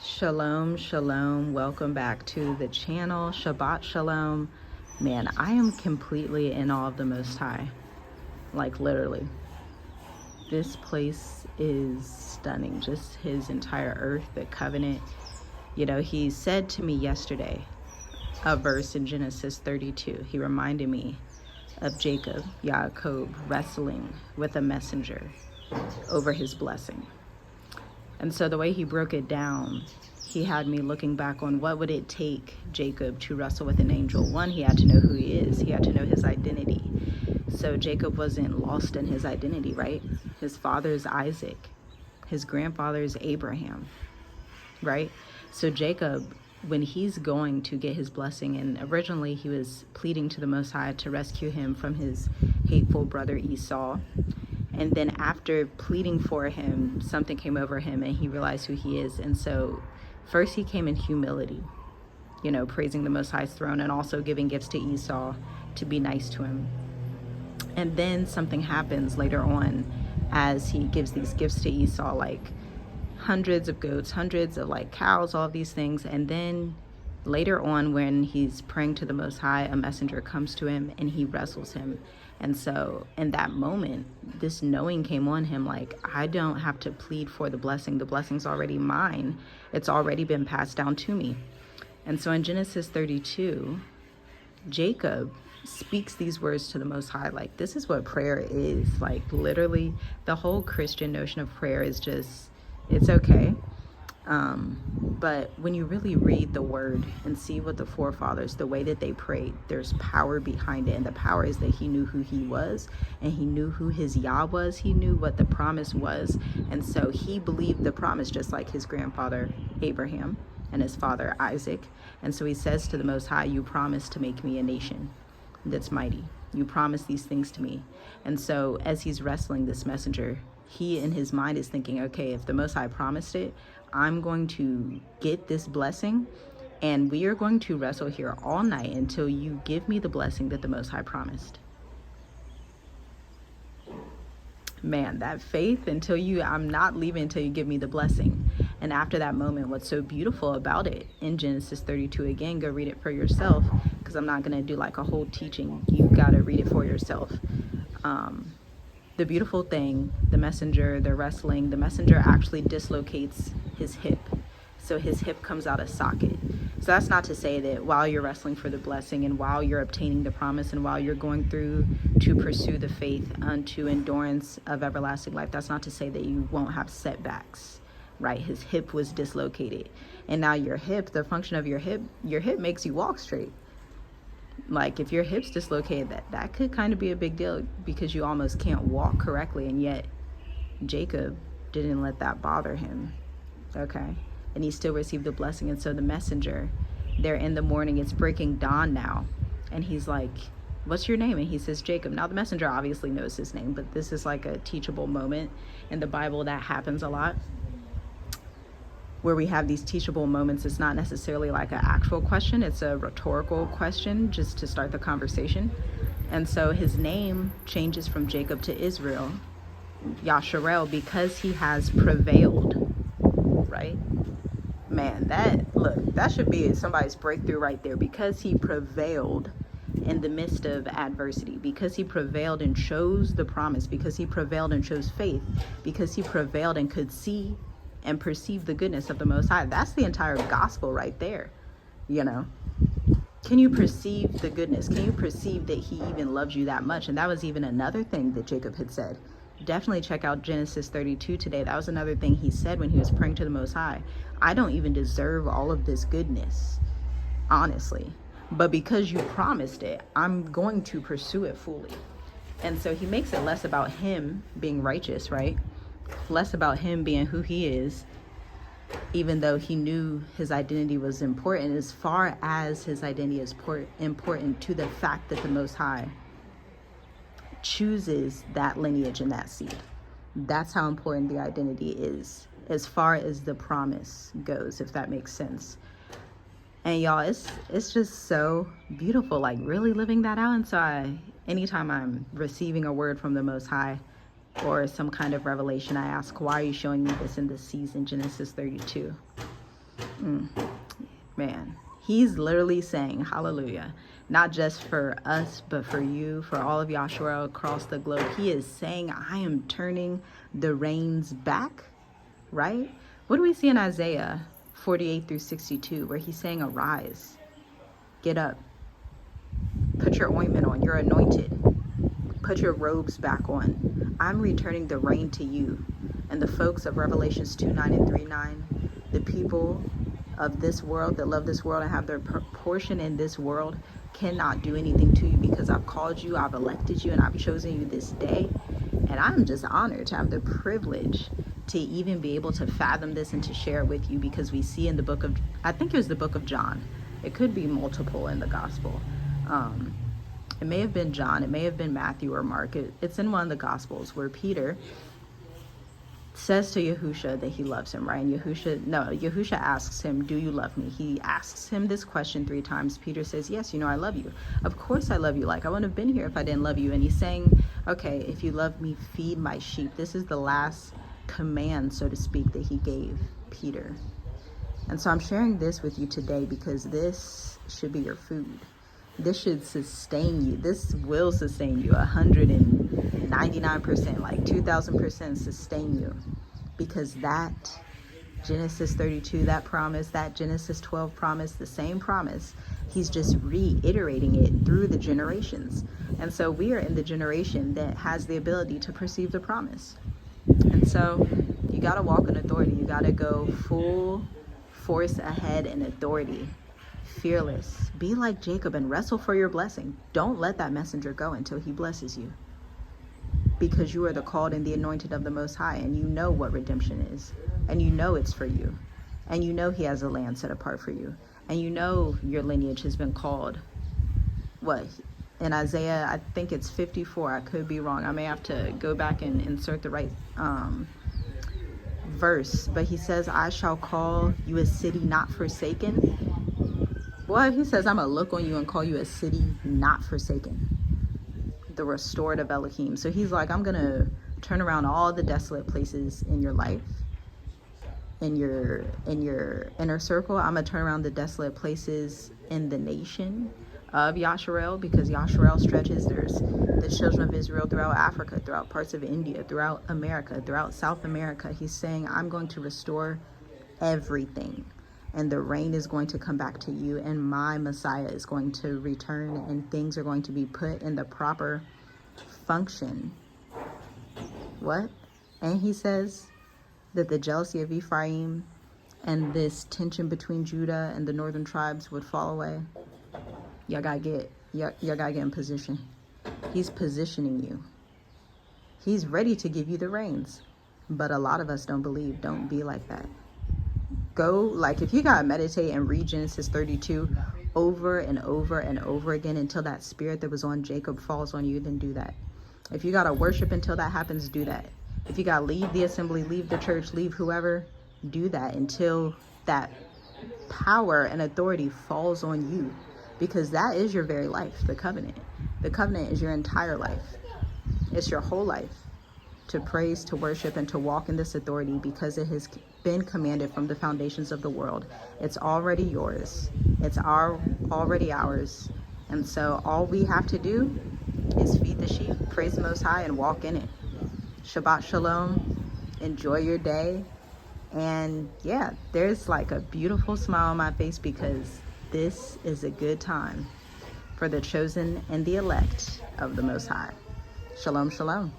Shalom, shalom. Welcome back to the channel. Shabbat shalom. Man, I am completely in awe of the Most High. Like, literally. This place is stunning. Just his entire earth, the covenant. You know, he said to me yesterday, a verse in Genesis 32. He reminded me of Jacob, Yaakov, wrestling with a messenger over his blessing. And so the way he broke it down, he had me looking back on what would it take Jacob to wrestle with an angel. One, he had to know who he is. He had to know his identity. So Jacob wasn't lost in his identity, right? His father is Isaac. His grandfather is Abraham, right? So Jacob, when he's going to get his blessing, and originally he was pleading to the Most High to rescue him from his hateful brother Esau. And then after pleading for him, something came over him and he realized who he is. And so first he came in humility, you know, praising the Most High's throne and also giving gifts to Esau to be nice to him. And then something happens later on as he gives these gifts to Esau, like hundreds of goats, hundreds of like cows, all of these things. And then later on, when he's praying to the Most High, a messenger comes to him and he wrestles him. And so in that moment, this knowing came on him, like, I don't have to plead for the blessing. The blessing's already mine. It's already been passed down to me. And so in Genesis 32, Jacob speaks these words to the Most High. Like, this is what prayer is. Like, literally, the whole Christian notion of prayer is just, it's okay. But when you really read the word and see what the forefathers, the way that they prayed, there's power behind it. And the power is that he knew who he was and he knew who his Yah was. He knew what the promise was. And so he believed the promise just like his grandfather Abraham and his father Isaac. And so he says to the Most High, you promised to make me a nation that's mighty. You promised these things to me. And so as he's wrestling this messenger, he in his mind is thinking, okay, if the Most High promised it, I'm going to get this blessing and we are going to wrestle here all night until you give me the blessing that the Most High promised. Man, that faith I'm not leaving until you give me the blessing. And after that moment, what's so beautiful about it in Genesis 32, again, go read it for yourself, because I'm not going to do like a whole teaching. You've got to read it for yourself. The beautiful thing, the messenger, they're wrestling, the messenger actually dislocates his hip. So his hip comes out of socket. So that's not to say that while you're wrestling for the blessing and while you're obtaining the promise and while you're going through to pursue the faith unto endurance of everlasting life, that's not to say that you won't have setbacks, right? His hip was dislocated. And now your hip, the function of your hip makes you walk straight. Like, if your hip's dislocated, that could kind of be a big deal because you almost can't walk correctly. And yet Jacob didn't let that bother him. Okay. And he still received the blessing. And so the messenger, they're in the morning, it's breaking dawn now. And he's like, what's your name? And he says, Jacob. Now the messenger obviously knows his name, but this is like a teachable moment in the Bible that happens a lot, where we have these teachable moments. It's not necessarily like an actual question, it's a rhetorical question just to start the conversation. And so his name changes from Jacob to Israel, Yasharel, because he has prevailed, right? Man, that should be somebody's breakthrough right there, because he prevailed in the midst of adversity, because he prevailed and chose the promise, because he prevailed and chose faith, because he prevailed and could see and perceive the goodness of the Most High. That's the entire gospel right there. You know, can you perceive the goodness? Can you perceive that he even loves you that much? And that was even another thing that Jacob had said. Definitely check out Genesis 32 today. That was another thing he said when he was praying to the Most High. I don't even deserve all of this goodness, honestly, but because you promised it, I'm going to pursue it fully. And so he makes it less about him being righteous, right? Less about him being who he is, even though he knew his identity was important, as far as his identity is important to the fact that the Most High chooses that lineage and that seed. That's how important the identity is as far as the promise goes, if that makes sense. And y'all, it's just so beautiful, like really living that out. And so anytime I'm receiving a word from the Most High or some kind of revelation, I ask, why are you showing me this in this season, Genesis 32? Man, he's literally saying hallelujah, not just for us, but for you, for all of Yasharel across the globe. He is saying, I am turning the reins back, right? What do we see in Isaiah 48 through 62, where he's saying, arise, get up, put your ointment on, you're anointed, put your robes back on. I'm returning the reign to you. And the folks of Revelations 2:9 and 3:9, the people of this world that love this world and have their portion in this world, cannot do anything to you, because I've called you, I've elected you, and I've chosen you this day. And I'm just honored to have the privilege to even be able to fathom this and to share it with you, because we see in the book of, I think it was the book of John, it could be multiple in the gospel, it may have been John, it may have been Matthew or Mark, it's in one of the gospels, where Peter says to Yahusha that he loves him, right? And Yahusha asks him, do you love me? He asks him this question 3 times. Peter says, yes, I love you. Of course I love you. Like, I wouldn't have been here if I didn't love you. And he's saying, okay, if you love me, feed my sheep. This is the last command, so to speak, that he gave Peter. And so I'm sharing this with you today because this should be your food. This should sustain you. This will sustain you 199%, like 2,000% sustain you, because that Genesis 32, that promise, that Genesis 12 promise, the same promise, he's just reiterating it through the generations. And so we are in the generation that has the ability to perceive the promise. And so you got to walk in authority. You got to go full force ahead in authority. Fearless. Be like Jacob and wrestle for your blessing. Don't let that messenger go until he blesses you, because you are the called and the anointed of the Most High, and you know what redemption is, and you know it's for you, and you know he has a land set apart for you, and you know your lineage has been called. What in Isaiah, I think it's 54, I could be wrong, I may have to go back and insert the right verse, but he says, I shall call you a city not forsaken. Well, he says, I'm going to look on you and call you a city not forsaken, the restored of Elohim. So he's like, I'm going to turn around all the desolate places in your life, in your inner circle. I'm going to turn around the desolate places in the nation of Yasharel, because Yasharel stretches. There's the children of Israel throughout Africa, throughout parts of India, throughout America, throughout South America. He's saying, I'm going to restore everything. And the rain is going to come back to you, and my Messiah is going to return, and things are going to be put in the proper function. What? And he says that the jealousy of Ephraim and this tension between Judah and the northern tribes would fall away. Y'all gotta get in position. He's positioning you. He's ready to give you the reins. But a lot of us don't believe. Don't be like that. Go, like, if you gotta meditate and read Genesis 32 over and over and over again until that spirit that was on Jacob falls on you, then do that. If you gotta worship until that happens, do that. If you gotta leave the assembly, leave the church, leave whoever, do that until that power and authority falls on you, because that is your very life. The covenant is your entire life. It's your whole life, to praise, to worship, and to walk in this authority, because it has been commanded from the foundations of the world. It's already yours. It's already ours. And so all we have to do is feed the sheep, praise the Most High, and walk in it. Shabbat Shalom. Enjoy your day. And yeah, there's like a beautiful smile on my face, because this is a good time for the chosen and the elect of the Most High. Shalom, shalom.